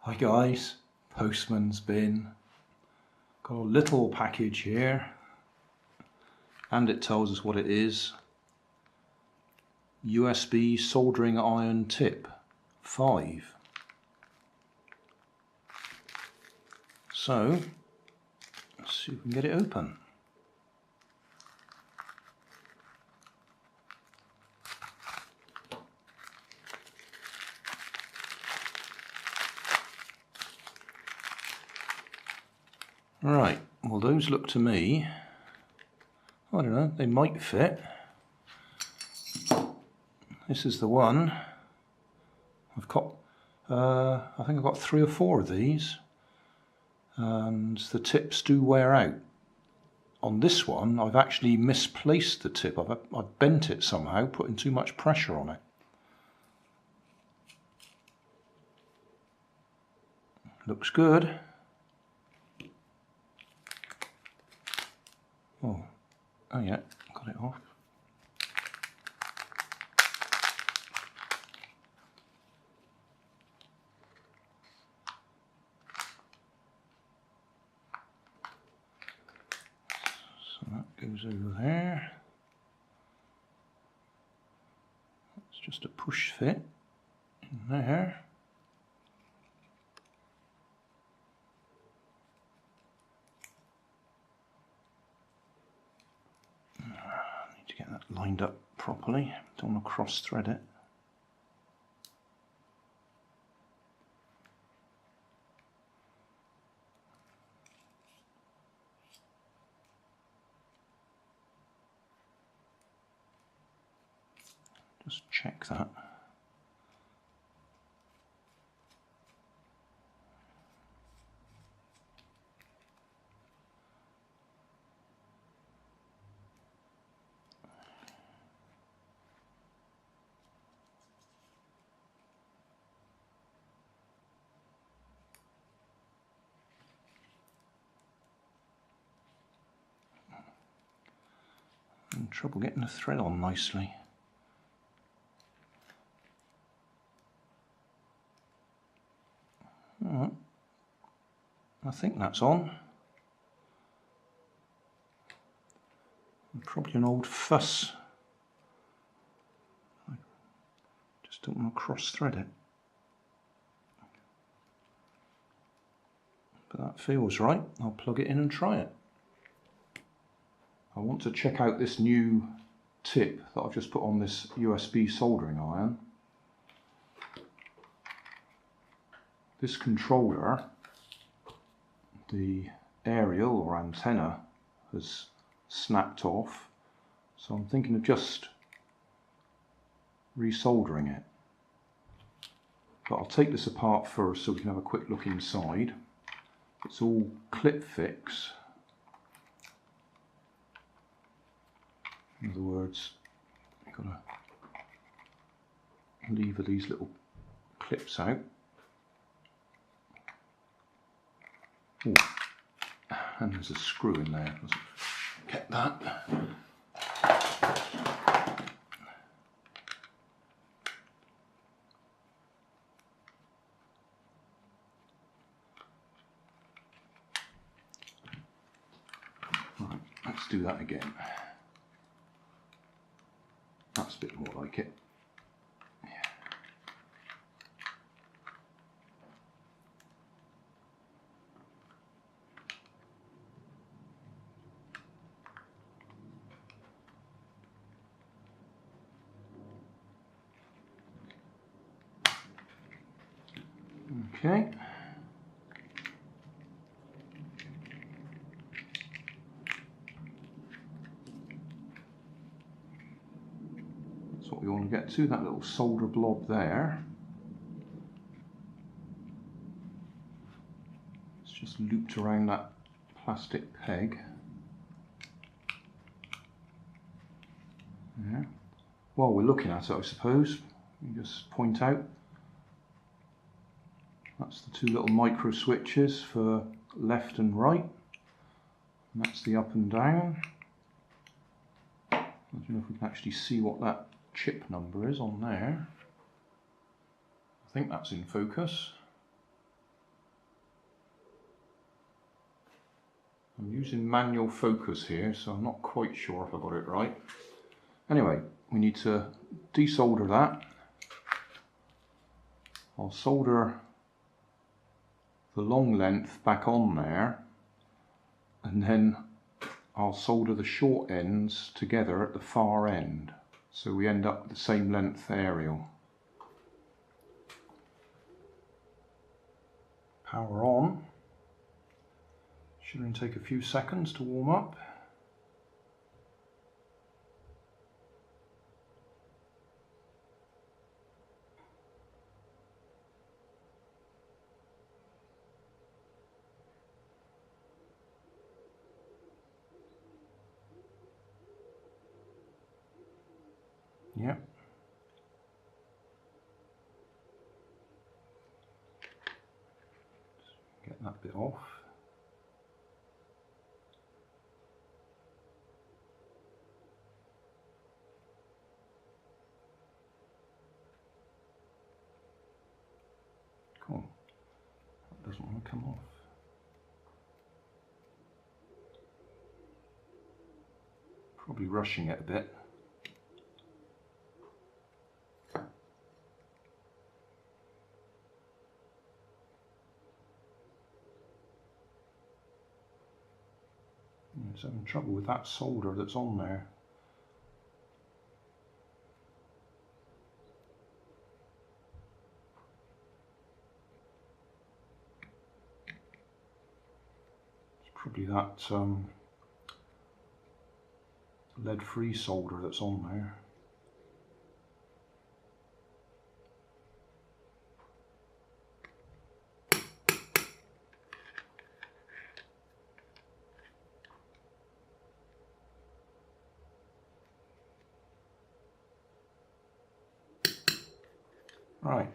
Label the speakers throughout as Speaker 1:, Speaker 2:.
Speaker 1: Hi guys, postman's bin. Got a little package here and it tells us what it is. USB soldering iron tip 5. So let's see if we can get it open. Right, well those look to me, I don't know, they might fit. This is the one. I've got, I think I've got 3 or 4 of these, and the tips do wear out. On this one, I've actually misplaced the tip. I've bent it somehow, putting too much pressure on it. Looks good. Oh yeah, got it off. So that goes over there. It's just a push fit in there. To get that lined up properly, don't want to cross thread it. Just check that. I'm in trouble getting the thread on nicely. Alright, I think that's on. Probably an old fuss. I just don't want to cross thread it. But that feels right. I'll plug it in and try it. I want to check out this new tip that I've just put on this USB soldering iron. This controller, the aerial or antenna, has snapped off, so I'm thinking of just resoldering it. But I'll take this apart first so we can have a quick look inside. It's all clip fix. In other words, you've got to lever these little clips out. Ooh. And there's a screw in there. Get that. Right, let's do that again. That's a bit more like it. Yeah. Okay. That's what we want to get to, that little solder blob there. It's just looped around that plastic peg. Yeah. While we're looking at it, I suppose, you just point out that's the 2 little micro switches for left and right. And that's the up and down. I don't know if we can actually see what that chip number is on there. I think that's in focus. I'm using manual focus here, so I'm not quite sure if I got it right. Anyway, we need to desolder that. I'll solder the long length back on there, and then I'll solder the short ends together at the far end, so we end up with the same length aerial. Power on. Should only take a few seconds to warm up. Yep. Get that bit off. Cool. That doesn't want to come off. Probably rushing it a bit. It's having trouble with that solder that's on there. It's probably that lead-free solder that's on there. Right.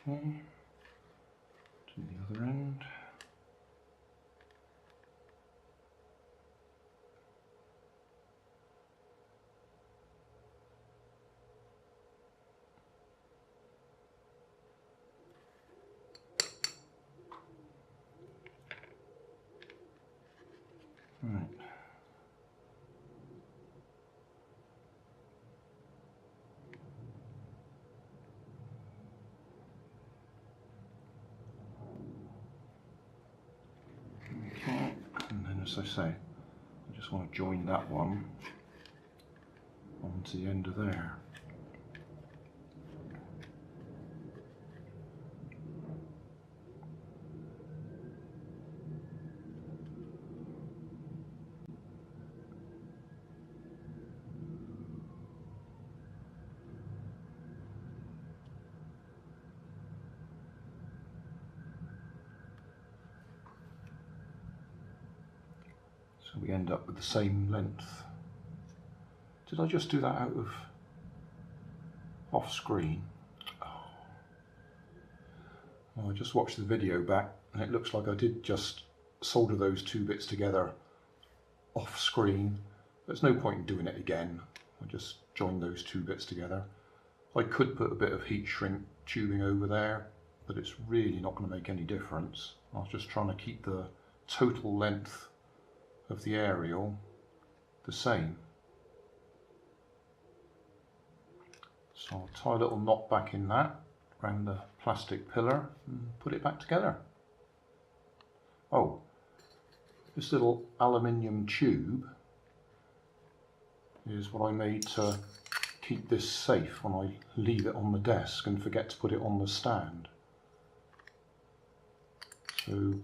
Speaker 1: Okay. To the other end. Right. Okay, and then as I say, I just want to join that one onto the end of there. So we end up with the same length. Did I just do that out of off screen? Oh. Well, I just watched the video back and it looks like I did just solder those two bits together off screen. There's no point in doing it again. I just joined those two bits together. I could put a bit of heat shrink tubing over there, but it's really not going to make any difference. I was just trying to keep the total length of the aerial the same. So I'll tie a little knot back in that around the plastic pillar and put it back together. Oh, this little aluminium tube is what I made to keep this safe when I leave it on the desk and forget to put it on the stand. So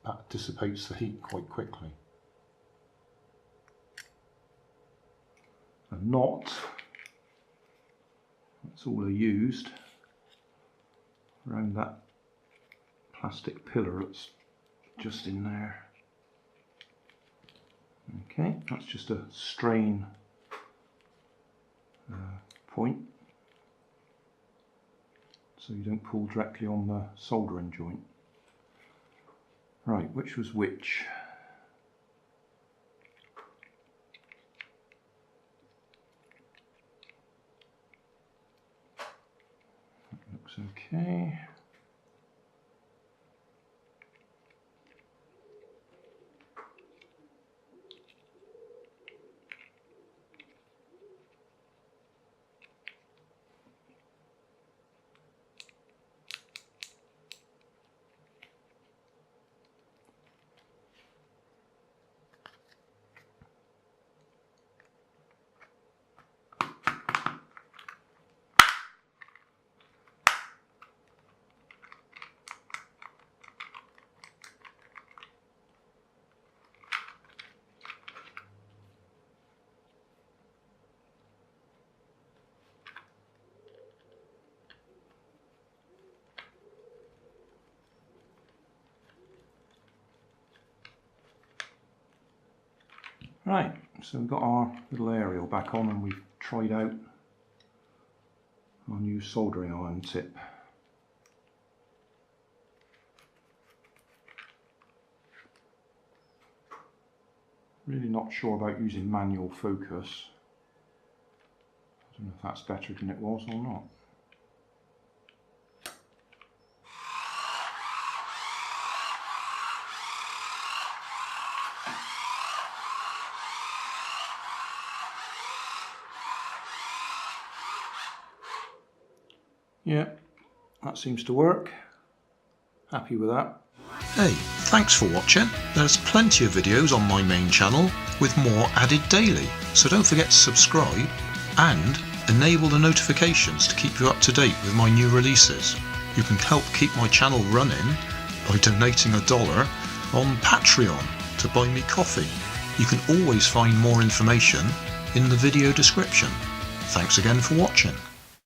Speaker 1: that dissipates the heat quite quickly. A knot, that's all I used around that plastic pillar that's just in there. Okay, that's just a strain point, so you don't pull directly on the soldering joint. Right, which was which? looks okay. Right, so we've got our little aerial back on and we've tried out our new soldering iron tip. Really not sure about using manual focus. I don't know if that's better than it was or not. Yeah, that seems to work. Happy with that.
Speaker 2: Hey, thanks for watching. There's plenty of videos on my main channel with more added daily, so don't forget to subscribe and enable the notifications to keep you up to date with my new releases. You can help keep my channel running by donating $1 on Patreon to buy me coffee. You can always find more information in the video description. Thanks again for watching.